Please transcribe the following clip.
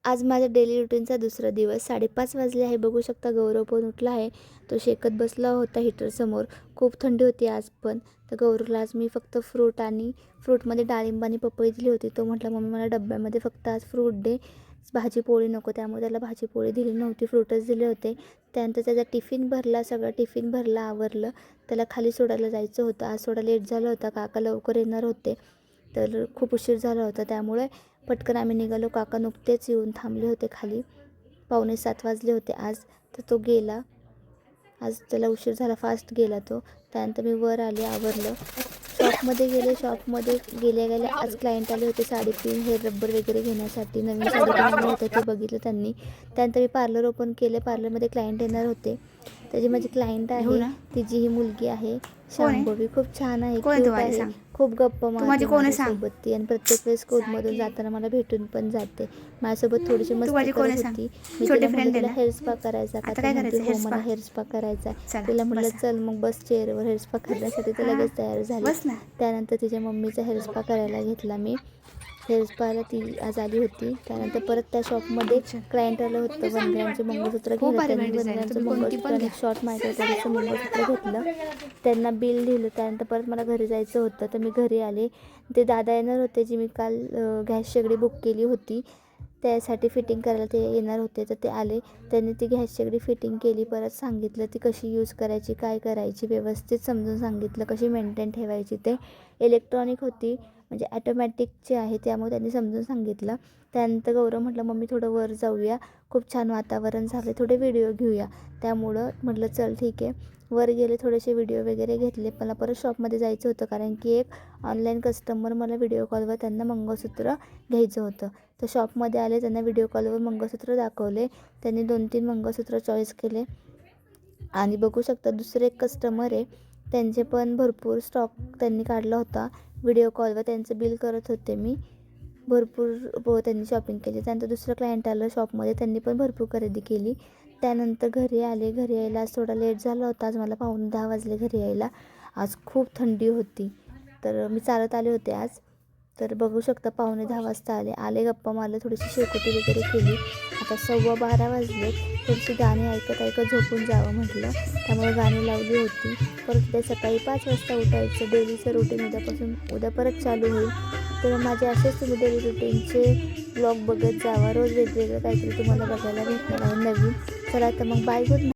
आज माझ्या डेली रुटीनचा दुसरा दिवस 5:30 वाजले आहे. बघू शकता गौरव पण उठला आहे. तो शेकत बसला होता हीटरसमोर. खूप थंडी होती आज पण. तर गौरवला आज मी फक्त फ्रूटमध्ये डाळिंब आणि पपई दिली होती. तो म्हटला मम्मी मला डब्यामध्ये फक्त आज फ्रूट दे, भाजी पोळी नको. त्यामुळे त्याला भाजी पोळी दिली नव्हती, फ्रूटच दिले होते. त्यानंतर त्याचा टिफिन भरला, सगळा टिफिन भरला, आवरलं. त्याला खाली सोडायला जायचं होतं. आज थोडा लेट झाला होता, काका लवकर येणार होते. तर खूप उशीर झाला होता, त्यामुळे पटकन आम्ही निघालो. काका नुकतेच येऊन थांबले होते खाली. 6:45 वाजले होते आज. तर तो गेला. आज त्याला उशीर झाला, फास्ट गेला तो. त्यानंतर मी वर आले, आवरलं. शॉपमध्ये गेल्या आज क्लायंट आले होते साडी पिन, हेअर रब्बर वगैरे घेण्यासाठी. नवीन साडी पिन आणलं होतं, ते बघितलं त्यांनी. त्यानंतर मी पार्लर ओपन केलं. पार्लरमध्ये क्लायंट येणार होते. त्याची माझी क्लायंट आहे, तिची ही मुलगी आहे शांभवी. खूप छान आहे, क्यूट आहे, खूप गप्पा मारते माझ्यासोबत ती. आणि प्रत्येक वेळेस स्कूलमधून जाताना मला भेटून पण जाते. माझ्यासोबत थोडीशी मस्ती करत होती. मी तिला म्हटलं तुला हेअर स्पा करायचा का? हो, मला हेअर स्पा करायचा. तिला म्हटलं चल मग बस चेअरवर. हेअर स्पा करण्यासाठी ती लगेच तयार झाली. त्यानंतर तिच्या मम्मीचा हेअर स्पा करायला घेतला मी. हेअर स्पाला ती आज आली होती. त्यानंतर परत त्या शॉपमध्ये क्लायंट आलं होतं. 1 ग्रॅमचे मंगळसूत्र घेतलं त्यांनी. 1 ग्रॅमचं मंगळसूत्र आणि शॉर्ट मायक्रोचं मंगळसूत्र घेतलं. त्यांना बिल दिलं. त्यानंतर परत मला घरी जायचं होतं, तर मी घरी आले. ते दादा येणार होते, जी मी काल गॅस शेगडी बुक केली होती त्यासाठी फिटिंग करायला ते येणार होते. तर ते आले. त्यांनी ती गॅस शेगडी फिटिंग केली. परत सांगितलं ती कशी यूज करायची, काय करायची, व्यवस्थित समजून सांगितलं कशी मेंटेन ठेवायची. ते इलेक्ट्रॉनिक होती, म्हणजे ॲटोमॅटिकची आहे, त्यामुळे त्यांनी समजून सांगितलं. त्यानंतर गौरव म्हटलं मम्मी थोडं वर जाऊया, खूप छान वातावरण झालं, थोडे व्हिडिओ घेऊया. त्यामुळं म्हटलं चल ठीक आहे. वर गेले, थोडेसे व्हिडिओ वगैरे घेतले. मला परत शॉपमध्ये जायचं होतं, कारण की एक ऑनलाईन कस्टमर मला व्हिडिओ कॉलवर त्यांना मंगळसूत्र घ्यायचं होतं. तर शॉपमध्ये आले, त्यांना व्हिडिओ कॉलवर मंगळसूत्र दाखवले. त्यांनी 2-3 मंगळसूत्र चॉईस केले. आणि बघू शकता दुसरे एक कस्टमर आहे, त्यांचे पण भरपूर स्टॉक त्यांनी काढला होता. व्हिडिओ कॉलवर त्यांचं बिल करत होते मी. भरपूर त्यांनी शॉपिंग केली. त्यानंतर दुसरं क्लायंट आलं शॉपमध्ये, त्यांनी पण भरपूर खरेदी केली. त्यानंतर घरी आले. घरी यायला आज थोडा लेट झाला होता. आज मला 9:45 वाजले घरी यायला. आज खूप थंडी होती, तर मी चालत आले होते आज. तर बघू शकता 9:45 वाजता आले, गप्पा मारले, थोडीशी शेकोटी वगैरे केली. आता 12:15 वाजले. थोडीशी गाणी ऐकत झोपून जावं म्हटलं, त्यामुळे गाणी लावली होती. परत उद्या सकाळी 5 वाजता उठायचं. डेलीचं रुटीन उद्या परत चालू होईल. तर माझे असेच तुम्ही डेली रुटीनचे ब्लॉग बघत जावा. रोज वेगवेगळं काहीतरी तुम्हाला बघायला भेटणार आहे नवीन. चला तर मग बाय, गुड नाईट.